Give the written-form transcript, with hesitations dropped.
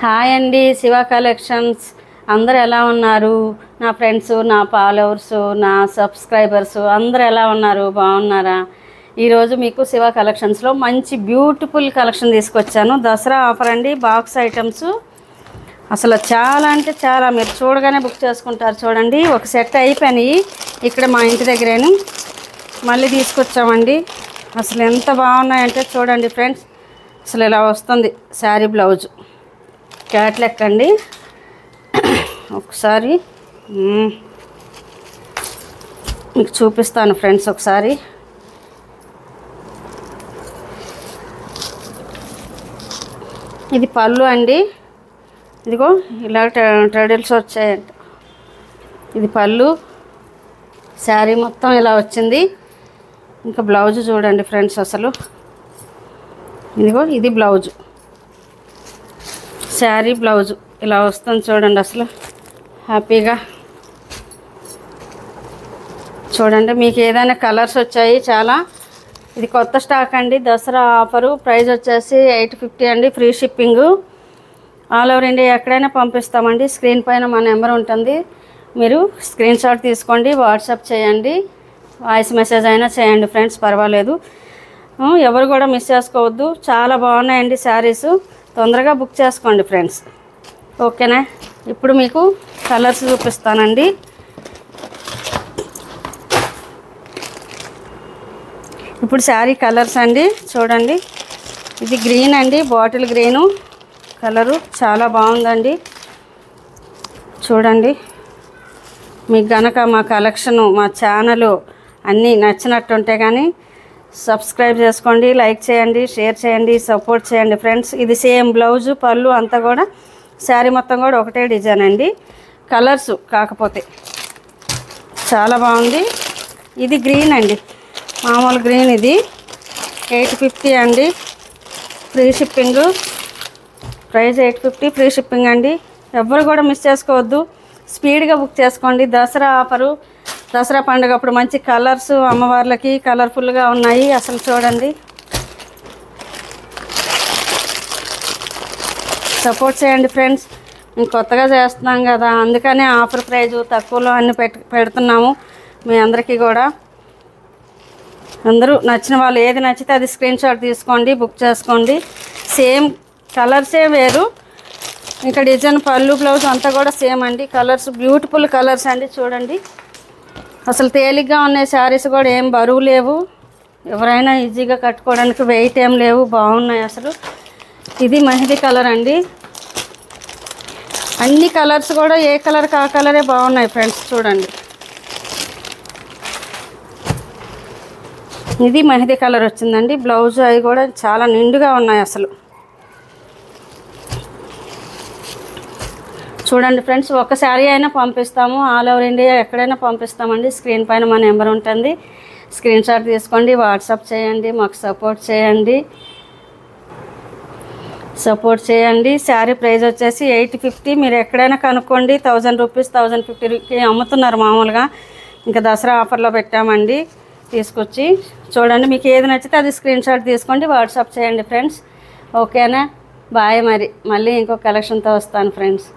Hi అండి, Shiva collections. అందరు ఎలా ఉన్నారు? నా ఫ్రెండ్స్, నా ఫాలోవర్స్, నా సబ్స్క్రైబర్స్ అందరు ఎలా ఉన్నారు? బాగున్నారా? ఈరోజు మీకు శివ కలెక్షన్స్లో మంచి బ్యూటిఫుల్ కలెక్షన్ తీసుకొచ్చాను. దసరా ఆఫర్ అండి. బాక్స్ ఐటమ్స్ అసలు చాలా అంటే చాలా, మీరు చూడగానే బుక్ చేసుకుంటారు. చూడండి, ఒక సెట్ అయిపోయినాయి ఇక్కడ మా ఇంటి దగ్గరేను, మళ్ళీ తీసుకొచ్చామండి. అసలు ఎంత బాగున్నాయంటే చూడండి ఫ్రెండ్స్. అసలు ఇలా వస్తుంది శారీ బ్లౌజ్, క్యాట్లాగ్ అండి. ఒకసారి మీకు చూపిస్తాను ఫ్రెండ్స్. ఒకసారి ఇది పళ్ళు అండి. ఇదిగో ఇలా ట్రెడిల్స్ వచ్చాయంట. ఇది పళ్ళు, శారీ మొత్తం ఇలా వచ్చింది. ఇంకా బ్లౌజ్ చూడండి ఫ్రెండ్స్. అసలు ఇదిగో ఇది బ్లౌజు, శారీ బ్లౌజు ఇలా వస్తుంది చూడండి. అసలు హ్యాపీగా చూడండి. మీకు ఏదైనా కలర్స్ వచ్చాయి చాలా. ఇది కొత్త స్టాక్ అండి, దసరా ఆఫరు. ప్రైస్ వచ్చేసి 850 అండి. Free shipping. All over India ఎక్కడైనా పంపిస్తామండి. స్క్రీన్ పైన మా నెంబర్ ఉంటుంది, మీరు స్క్రీన్ షాట్ తీసుకోండి, వాట్సాప్ చేయండి, వాయిస్ మెసేజ్ అయినా చేయండి ఫ్రెండ్స్, పర్వాలేదు. ఎవరు కూడా మిస్ చేసుకోవద్దు. చాలా బాగున్నాయండి శారీస్. తొందరగా బుక్ చేసుకోండి ఫ్రెండ్స్, ఓకేనా? ఇప్పుడు మీకు కలర్స్ చూపిస్తానండి. ఇప్పుడు శారీ కలర్స్ అండి. చూడండి, ఇది గ్రీన్ అండి, బాటిల్ గ్రీను కలరు. చాలా బాగుందండి. చూడండి, మీకు గనక మా కలెక్షను, మా ఛానల్ అన్నీ నచ్చినట్టుంటే కానీ సబ్స్క్రైబ్ చేసుకోండి, లైక్ చేయండి, షేర్ చేయండి, సపోర్ట్ చేయండి ఫ్రెండ్స్. ఇది సేమ్ బ్లౌజు, పళ్ళు అంతా కూడా, శారీ మొత్తం కూడా ఒకటే డిజైన్ అండి. కలర్స్ కాకపోతే చాలా బాగుంది. ఇది గ్రీన్ అండి, మామూలు గ్రీన్. ఇది 850 అండి. Free shipping. Price 850, free shipping అండి. ఎవ్వరు కూడా మిస్ చేసుకోవద్దు, స్పీడ్గా బుక్ చేసుకోండి. దసరా ఆఫరు, దసరా పండుగ అప్పుడు మంచి కలర్స్ అమ్మవార్లకి కలర్ఫుల్గా ఉన్నాయి. అసలు చూడండి, సపోర్ట్ చేయండి ఫ్రెండ్స్. మేము కొత్తగా చేస్తున్నాం కదా, అందుకనే ఆఫర్ ప్రైజు తక్కువలో అన్ని పెడుతున్నాము మీ అందరికీ కూడా. అందరూ నచ్చిన వాళ్ళు ఏది నచ్చితే అది స్క్రీన్ షాట్ తీసుకోండి, బుక్ చేసుకోండి. సేమ్ కలర్సే వేరు, ఇంకా డిజైన్, పళ్ళు, బ్లౌజ్ అంతా కూడా సేమ్ అండి. కలర్స్ బ్యూటిఫుల్ కలర్స్ అండి. చూడండి, అసలు తేలిగ్గా ఉన్నాయి శారీస్ కూడా, ఏం బరువు లేవు, ఎవరైనా ఈజీగా కట్టుకోవడానికి, వెయిట్ ఏం లేవు, బాగున్నాయి అసలు. ఇది మెహందీ కలర్ అండి. అన్ని కలర్స్ కూడా ఏ కలర్ కా కలరే బాగున్నాయి ఫ్రెండ్స్. చూడండి, ఇది మెహందీ కలర్ వచ్చిందండి. బ్లౌజ్ అవి కూడా చాలా నిండుగా ఉన్నాయి అసలు. చూడండి ఫ్రెండ్స్, ఒక శారీ అయినా పంపిస్తాము, ఆల్ ఓవర్ ఇండియా ఎక్కడైనా పంపిస్తామండి. స్క్రీన్ పైన మా నెంబర్ ఉంటుంది, స్క్రీన్ షాట్ తీసుకోండి, వాట్సాప్ చేయండి, మాకు సపోర్ట్ చేయండి, సపోర్ట్ చేయండి. శారీ ప్రైస్ వచ్చేసి 850. మీరు ఎక్కడైనా కనుక్కోండి. 1000 రూపీస్, 1050కి అమ్ముతున్నారు మామూలుగా. ఇంకా దసరా ఆఫర్లో పెట్టామండి తీసుకొచ్చి. చూడండి, మీకు ఏది నచ్చితే అది స్క్రీన్ షాట్ తీసుకోండి, వాట్సాప్ చేయండి ఫ్రెండ్స్, ఓకేనా? బాయ్. మళ్ళీ ఇంకో కలెక్షన్తో వస్తాను ఫ్రెండ్స్.